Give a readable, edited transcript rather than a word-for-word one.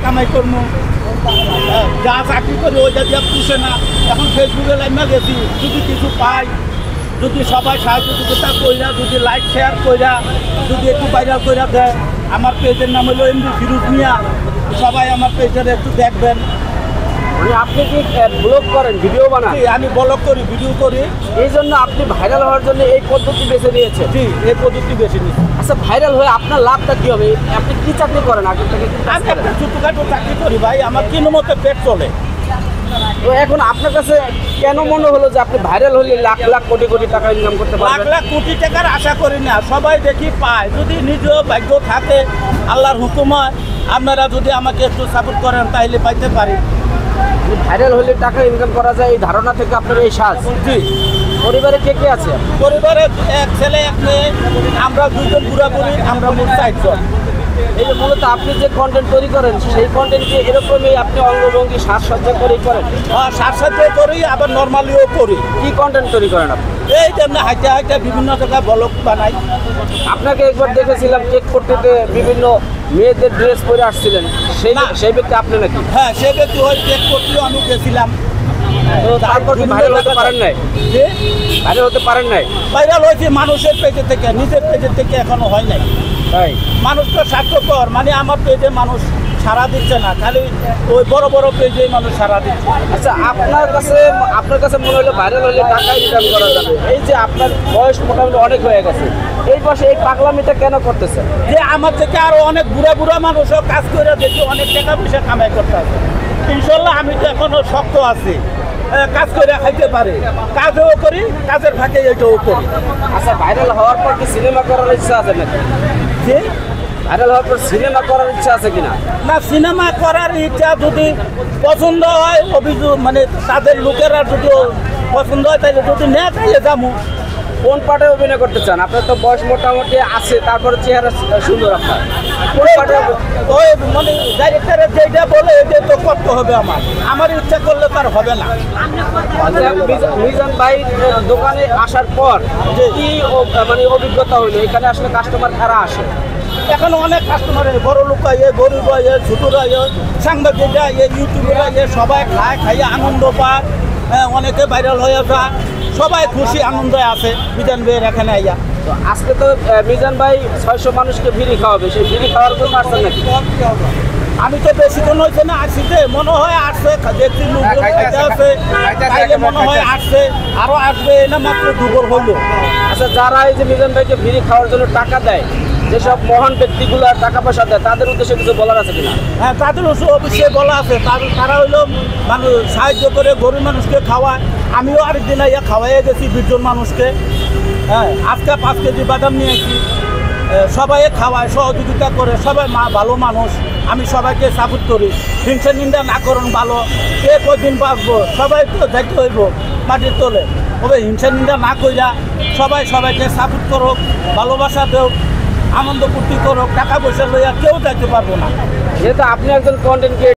কামাই করবো, যা চাকরি করি ওইটা দিয়ে পুষে না। এখন ফেসবুকে লাইমা গেছি, যদি কিছু পাই, যদি সবাই সাহায্যযোগিতা কইরা, যদি লাইক শেয়ার কইরা, যদি একটু ভাইরাল কইরা দেয়। আমার পেজের নাম হলো এমডি ফিরোজ মিয়া, সবাই আমার পেজের একটু দেখবেন। মানে আপনি কি ব্লগ করেন, ভিডিও বানান? আমি ব্লগ করি, ভিডিও করি। এই জন্য আপনি ভাইরাল হওয়ার জন্য এই পদ্ধতি বেছে নিয়েছেন? জি, এই পদ্ধতি বেছে নিচ্ছি। আচ্ছা, ভাইরাল হয়ে আপনার লাভটা কি হবে? আপনি কি চাকরি করেন আগে থেকে? আমি একটা ছোটখাটো চাকরি করি ভাই, আমার কোনো মতে পেট চলে। তো এখন আপনার কাছে কেন মনে হলো যে আপনি ভাইরাল হলে লাখ লাখ কোটি কোটি টাকা ইনকাম করতে লাখ পারবেন? লাখ কোটি টাকার আশা করি না, সবাই দেখি পায়। যদি নিজেও ভাগ্য থাকে, আল্লাহর হুকুম হয়, আপনারা যদি আমাকে একটু সাপোর্ট করেন তাহলে পাইতে পারি। ভাইরাল হলে টাকা ইনকাম করা যায়, এই ধারণা থেকে আপনার এই সাজ। জি। পরিবারে কে কে আছে? পরিবারে এক ছেলে এক মেয়ে, আমরা দুজন পুরাপুরি, আমরা মোট 4 জন। এই যে মূলত আপনি যে কন্টেন্ট তৈরি করেন, সেই কন্টেন্টকে এরকমই আপনি অঙ্গভঙ্গি সাজসজ্জা করেই করেন? সাথে করি, আবার নর্মালিও করি। কি কন্টেন্ট তৈরি করেন আপনি? এই যেমন হাইটে হাইটে বিভিন্ন জায়গায় ব্লগ বানাই। আপনাকে একবার দেখেছিলাম চেক করতে বিভিন্ন মেয়েদের ড্রেস পরে আসছিলেন, সেই ব্যক্তি আপনি নাকি? হ্যাঁ, সে ব্যক্তি হয়ে চেক করতেও আমি গেছিলাম। তো তারপর কি ভাইরাল হতে পারেন নাই? যে ভাইরাল হতে পারেন নাই? ভাইরাল হয়েছে মানুষের পেজে থেকে, নিজের পেজের থেকে এখনো হয় নাই। তাই মানুষ তো স্বার্থপর, মানে আমার পেজে মানুষ সাড়া দিচ্ছে না, খালি ওই বড় বড় পেজে মানুষ সাড়া দিচ্ছে। আচ্ছা, আপনার কাছে মনে হলো ভাইরাল হলে টাকা ইনকাম করা যাবে। এই যে আপনার বয়স মোটামুটি অনেক হয়ে গেছে, এই বয়সে এই পাগলামিটা কেন করতেছে? যে আমার থেকে আরো অনেক বুড়া বুড়া মানুষও কাজ করে দেখি অনেক টাকা পয়সা কামাই করতে আছে। ইনশাল্লাহ আমি তো এখনো শক্ত আছি, কাজ করে খাইতে পারে, কাজও করি, কাজের ফাঁকে এটাও করি। আচ্ছা, ভাইরাল হওয়ার পর কি সিনেমা করার ইচ্ছা আছে নাকি? যে ভাইরাল হওয়ার পর সিনেমা করার ইচ্ছা আছে কিনা? না, সিনেমা করার ইচ্ছা যদি পছন্দ হয়, অভিযোগ মানে তাদের লোকেরা যদি পছন্দ হয়, তাহলে যদি নেয় তাহলে যাবো। কোন পার্টে অভিনয় করতে চান? আপনার তো বয়স মোটামুটি আছে, তারপরে চেহারা সুন্দর আপনার। কোন পার্টে? ওই মানে ডাইরেক্টরের যেটা বলে এটা তো করতে হবে। আমার ইচ্ছা করলে তার হবে না। মিজান ভাই দোকানে আসার পর কি মানে অভিজ্ঞতা হইলো? এখানে আসলে কাস্টমার কারা আসে? এখন অনেক কাস্টমার, বড় লোক আইয়ে, গরিব আইয়ে, ছোটরা আইয়ে, সাংবাদিকরা আইয়ে, ইউটিউবের আইয়ে, সবাই খাইয়ে আনন্দ পায়। অনেকে ভাইরাল হয়ে যায়, সবাই খুশি আনন্দে আছে মিজান ভাইয়ের এখানে আইয়া। তো আজকে তো মিজান ভাই 600 মানুষকে বিড়ি খাওয়াবে, সেই বিড়ি খাওয়ার জন্য আসছেন নাকি? আমি তো বেশিক্ষণ হয়েছে না আসিতে, মনে হয় আসছে, দেখছি লোকজন খাইতে আছে, তাইলে মনে হয় আসছে, আরো আসবে, না মাত্র দুপুর হইলো। আচ্ছা, যারা এই যে মিজান ভাইকে বিড়ি খাওয়ার জন্য টাকা দেয়, যেসব মহান ব্যক্তিগুলো টাকা পয়সা দেয়, তাদের উদ্দেশ্যে কিছু বলার আছে কিনা? হ্যাঁ, তাদের অবশ্যই বলা আছে। তারা হইলো মানুষ সাহায্য করে, গরিব মানুষকে খাওয়ায়। আমিও আরেকদিন আইয়া খাওয়াইয়া গেছি 20 জন মানুষকে। হ্যাঁ, আজকে 5 কেজি বাদাম নিয়েছি। সবাই খাওয়ায়, সহযোগিতা করে, সবাই ভালো মানুষ। আমি সবাইকে সাপোর্ট করি, হিংসা নিন্দা না করুন, ভালো কে কদিন বাঁচবো, সবাই তো দেখতে হইব মাটির তোলে। তবে হিংসা নিন্দা না কইরা সবাই সবাইকে সাপোর্ট করুক, ভালোবাসা দেও, আনন্দ ফুর্তি করুক। টাকা পয়সা লইয়া কেউ যাইতে পারবো না। যেহেতু আপনি একজন কন্টেন্ট